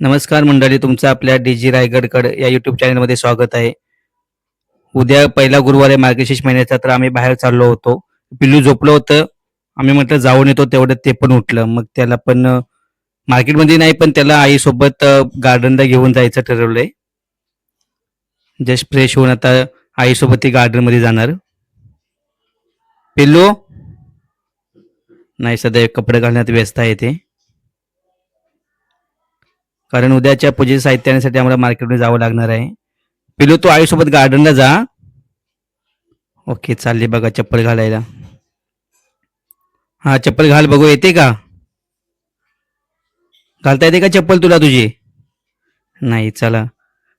नमस्कार मंडळी, तुमचं आपल्या डीजी रायगडकड या यूट्यूब चॅनलमध्ये स्वागत आहे. उद्या पहिला गुरुवार आहे मार्गशीर्ष महिन्याचा, तर आम्ही बाहेर चाललो होतो. पिल्लू झोपलं होतं. आम्ही म्हटलं जाऊन येतो, तेवढ्यात ते पण उठलं. मग त्याला पण मार्केटमध्ये नाही, पण त्याला आईसोबत गार्डनला घेऊन जायचं ठरवलंय. जस्ट फ्रेश होऊन आता आईसोबत ती गार्डनमध्ये जाणार. पिल्लू नाही, सध्या कपडे घालण्यात व्यस्त आहे ते, कारण उद्याच्या पूजेचे साहित्य आणण्यासाठी आम्हाला मार्केटमध्ये जावं लागणार आहे. पिल्लू, तू आईसोबत गार्डनला जा. ओके, चालली बघा चप्पल घालायला. हा, चप्पल घाल, बघू येते का? घालता येते का चप्पल तुला तुझी? नाही, चला.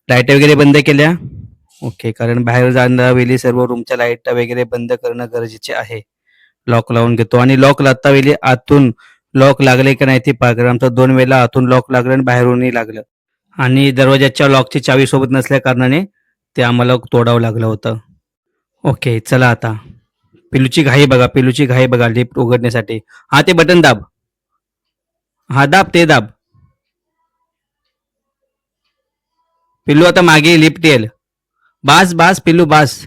लाईट वगैरे बंद केल्या? ओके, कारण बाहेर जाण्याच्या वेळी सर्व रूमच्या लाईट वगैरे बंद करणं गरजेचे आहे. लॉक लावून घेतो, आणि लॉक लावता वेळी आतून लॉक लागले की नाही ते पहा, कारण आमचं 2 वेळेला आतून लॉक लागलं आणि बाहेरूनही लागलं. आणि दरवाजाच्या लॉकची चावी सोबत नसल्या कारणाने ते आम्हाला तोडावं लागलं होतं. ओके, चला आता. पिलूची घाई बघा, पिलूची घाई बघा लिफ्ट उघडण्यासाठी. हा, ते बटन दाब. हा, दाब, ते दाब. पिल्लू, आता मागे लिफ्ट येईल. बास बास पिल्लू, बास.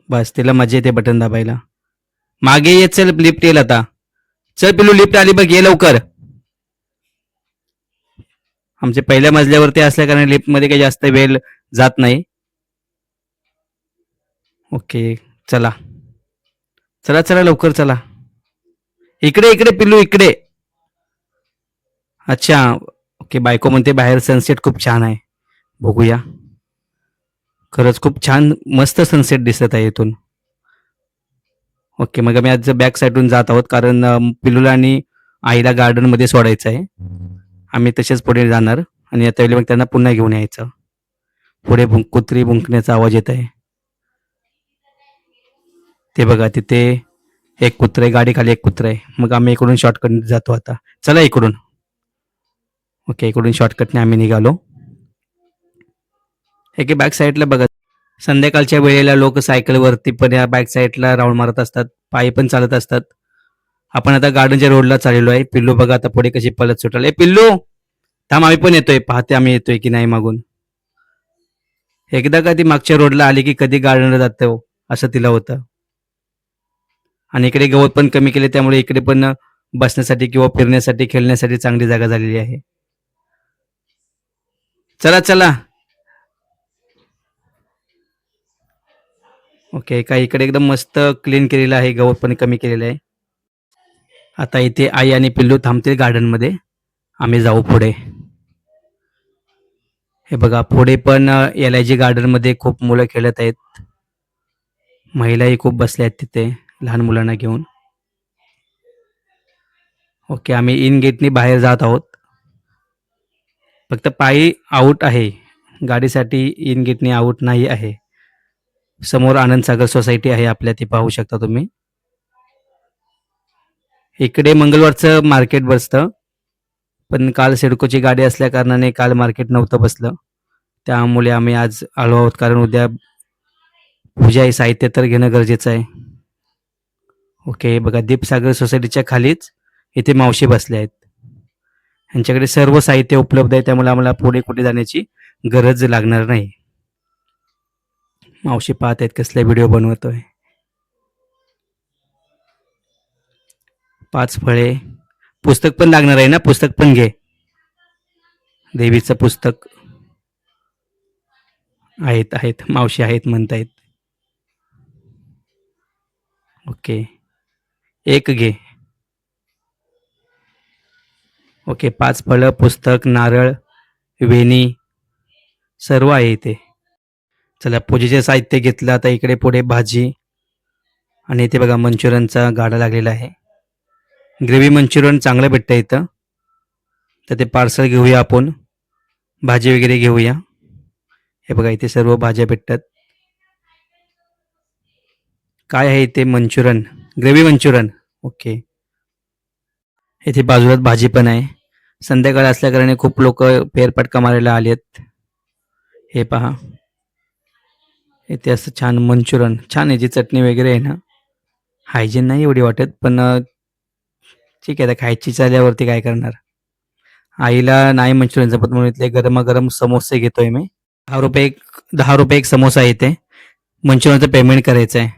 बस, तिला मजा येते बटन दाबायला. मागे ये, चल लिफ्ट येईल आता. चल पिल्लू, लिफ्ट आली बघ, ये लवकर. आमच्या पहिल्या मजल्यावरती असल्या कारण लिफ्टमध्ये काही जास्त वेळ जात नाही. ओके, चला. चला चला, लवकर चला. इकडे इकडे पिल्लू, इकडे. अच्छा. ओके, बायको म्हणते बाहेर सनसेट खूप छान आहे. बघूया. खरंच खूप छान, मस्त सनसेट दिसत आहे इथून. ओके, मग आम्ही आज बॅक साईडून जात आहोत, कारण पिल्लूला आणि आईला गार्डनमध्ये सोडायचं आहे. आम्ही तसेच पुढे जाणार, आणि आता वेळी मग त्यांना पुन्हा घेऊन यायचं. पुढे कुत्री भुंकण्याचा आवाज येत आहे. ते बघा, तिथे एक कुत्रा आहे, गाडी खाली एक कुत्रा आहे. मग आम्ही इकडून शॉर्टकट जातो आता. चला इकडून. ओके, इकडून शॉर्टकटने आम्ही निघालो. एके बॅक साईडला बघा, संध्याकाळच्या वेळेला लोक सायकलवरती पण या बॅक साईडला राऊंड मारत असतात, पायी पण चालत असतात. आपण आता गार्डनच्या रोडला चाललेलो आहे. पिल्लू बघा आता पुढे कशी पळत सुटल. ए पिल्लू, थांब, आम्ही पण येतोय. पाहते आम्ही येतोय की नाही मागून. एकदा का ती मागच्या रोडला आली की कधी गार्डनला जातो असं तिला होतं. आणि इकडे गवत पण कमी केले, त्यामुळे इकडे पण बसण्यासाठी किंवा फिरण्यासाठी, खेळण्यासाठी चांगली जागा झालेली आहे. चला चला. ओके, काही इकडे एकदम मस्त क्लीन केलेलं आहे, गवत पण कमी केलेलं आहे. आता इथे आई आणि पिल्लू थांबतील गार्डनमध्ये. आम्ही जाऊ पुढे. हे बघा, पुढे पण LIG गार्डनमध्ये खूप मुलं खेळत आहेत. महिलाही खूप बसल्या आहेत तिथे लहान मुलांना घेऊन. ओके, आम्ही इन गेटनी बाहेर जात आहोत. फक्त पायी आऊट आहे, गाडीसाठी इन गेटनी आऊट नाही आहे. समोर आनंद सागर सोसायटी आहे आपल्या, ती पाहू शकता तुम्ही. इकडे मंगळवारचं मार्केट बसतं, पण काल सिडकोची गाडी असल्या कारणाने काल मार्केट नव्हतं बसलं. त्यामुळे आम्ही आज आलो आहोत, कारण उद्या पूजा आहे, साहित्य तर घेणं गरजेचं आहे. ओके, बघा दीपसागर सोसायटीच्या खालीच इथे मावशी बसल्या आहेत. यांच्याकडे सर्व साहित्य उपलब्ध आहे, त्यामुळे आम्हाला पुढे कुठे जाण्याची गरज लागणार नाही. मावशी पाहत आहेत कसला व्हिडिओ बनवतोय. 5 फळे. पुस्तक पण लागणार आहे ना, पुस्तक पण घे. देवीचं पुस्तक आहेत आहेत, मावशी आहेत म्हणतायत. ओके, एक घे. ओके, 5 फळं, पुस्तक, नारळ, वेणी सर्व आहे इथे. चला, पूजेचे साहित्य घेतलं. आता इकडे पुढे भाजी, आणि इथे बघा मंचुरियनचा गाडा लागलेला आहे. ग्रेव्ही मंचुरियन चांगलं भेटतं इथं, तर ते पार्सल घेऊया आपण. भाजी वगैरे घेऊया. हे बघा, इथे सर्व भाज्या भेटतात. काय आहे इथे? Manchurian, gravy Manchurian. ओके, इथे बाजूलाच भाजी पण आहे. संध्याकाळ असल्याकारणे खूप लोक फेरफटका मारायला आलेत. हे पहा, इथे असं छान मंचुरियन, छान याची चटणी वगैरे आहे ना. हायजीन नाही एवढी वाटत, पण ठीक आहे, आता खायची चालल्यावरती काय करणार. आईला नाही मंचुरियन जमत म्हणून इथले गरमागरम समोसे घेतोय मी. ₹10 एक समोसा आहे इथे. मंचुरियनचं पेमेंट करायचं आहे.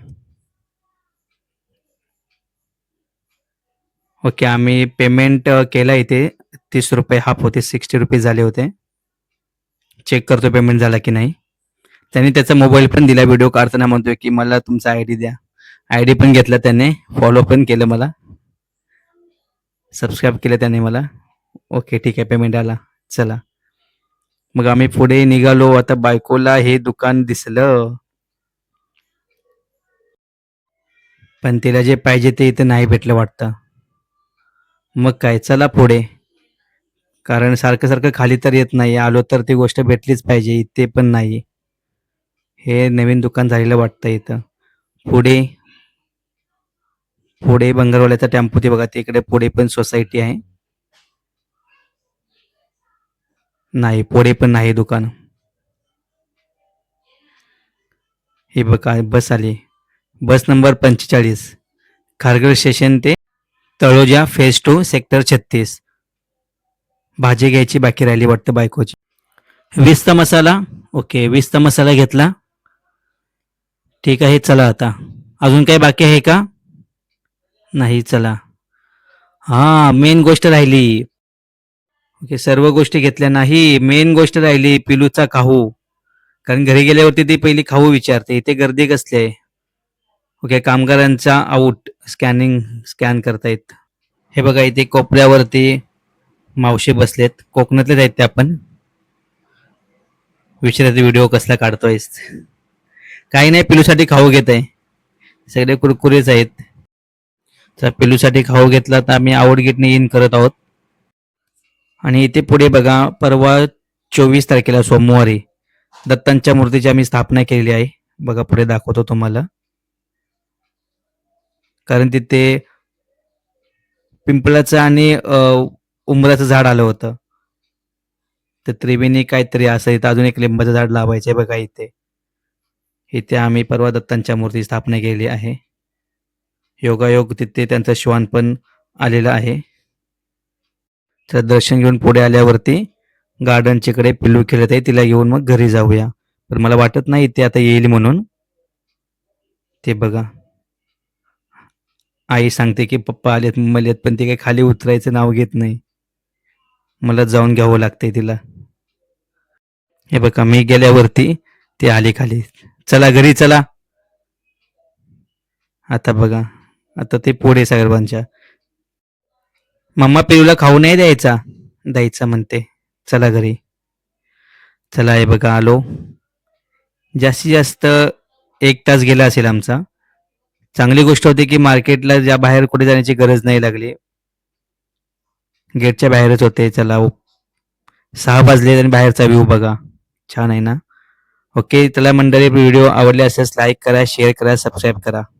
ओके, आम्ही पेमेंट केलं इथे. ₹30 हाफ होते, ₹60 झाले होते. चेक करतो पेमेंट झाला की नाही. त्यांनी त्याचा मोबाईल पण दिला. व्हिडिओ काढताना म्हणतोय की मला तुमचा आयडी द्या. आयडी पण घेतला त्याने, फॉलो पण केलं मला, सबस्क्राईब केलं त्याने मला. ओके ठीक आहे, पेमेंट आला. चला मग आम्ही पुढे निघालो. आता बायकोला हे दुकान दिसलं, पण तिला जे पाहिजे ते इथं नाही भेटलं वाटतं. मग काय, चला पुढे, कारण सारखं सारखं खाली तर येत नाही. आलो तर ती गोष्ट भेटलीच पाहिजे. इथे पण नाही. हे नवीन दुकान झालेलं वाटतं इथं. पुढे पुढे बंगारवाल्याचा टेम्पो ते बघा, तिकडे पुढे पण सोसायटी आहे. नाही, पुढे पण नाही दुकान. हे बघा बस आली, बस नंबर 45, खारघर स्टेशन ते तळोजा फेज 2 सेक्टर 36. भाजी घ्यायची बाकी राहिली वाटतं बायकोची. 20चा मसाला. ओके, 20चा मसाला घेतला. ठीक आहे, चला आता. अजून काही बाकी आहे का? नाही, चला. हा, मेन गोष्ट राहिली. ओके, सर्व गोष्टी घेतल्या नाही. मेन गोष्ट राहिली, पिलूचा खाऊ. कारण घरी गेल्यावरती ती पहिली खाऊ विचारते. इथे गर्दी कसली आहे? ओके, कामगारांचा आऊट स्कॅन करतायत. हे बघा, इथे कोपऱ्यावरती मावशी बसलेत. कोकणातलेच आहेत त्या पण. विचारायचे व्हिडिओ कसला काढतोयस. काही नाही, पिलूसाठी खाऊ घेत आहे. सगळे कुरकुरेच आहेत. तर पिलूसाठी खाऊ घेतला तर आम्ही आवडगीटने इन करत आहोत. आणि इथे पुढे बघा, परवा 24 तारखेला सोमवारी दत्तांच्या मूर्तीची आम्ही स्थापना केलेली आहे. बघा पुढे दाखवतो तुम्हाला. कारण तिथे पिंपळाचं आणि उंबराचं झाड आलं होतं. तर त्रिवेणी काहीतरी असं इथं अजून एक लिंबाचं झाड लावायचं आहे बघा इथे. इथे आम्ही परवा दत्तांच्या मूर्ती स्थापना केलेली आहे. योगायोग तिथे त्यांचा श्वान पण आलेला आहे. तर दर्शन घेऊन पुढे आल्यावरती गार्डनच्या कडे पिल्लू खेळत आहे. तिला घेऊन मग घरी जाऊया. पण मला वाटत नाही ते आता येईल म्हणून. ते बघा, आई सांगते की पप्पा आलेत, मम्मा आलेत, पण ते काही खाली उतरायचं नाव घेत नाही. मला जाऊन घ्यावं लागतंय तिला. हे बघा, मी गेल्यावरती ते आली खाली. चला घरी चला. आता बघा, आता ते पुढे सर्वांच्या. मम्मा पिलूला खाऊ नाही द्यायचा म्हणते. चला घरी. चला, हे बघा आलो. जास्तीत जास्त 1 तास गेला असेल आमचा. चांगली गोष्ट होती की मार्केटला ज्या बाहेर कुठे जाण्याची गरज नाही लागली. गेटच्या बाहेरच होते. चला, 6 वाजले आणि बाहेरचा व्ह्यू बघा, छान आहे ना. ओके, चला मंडळी, व्हिडिओ आवडले असेल लाईक करा, शेअर करा, सबस्क्राईब करा.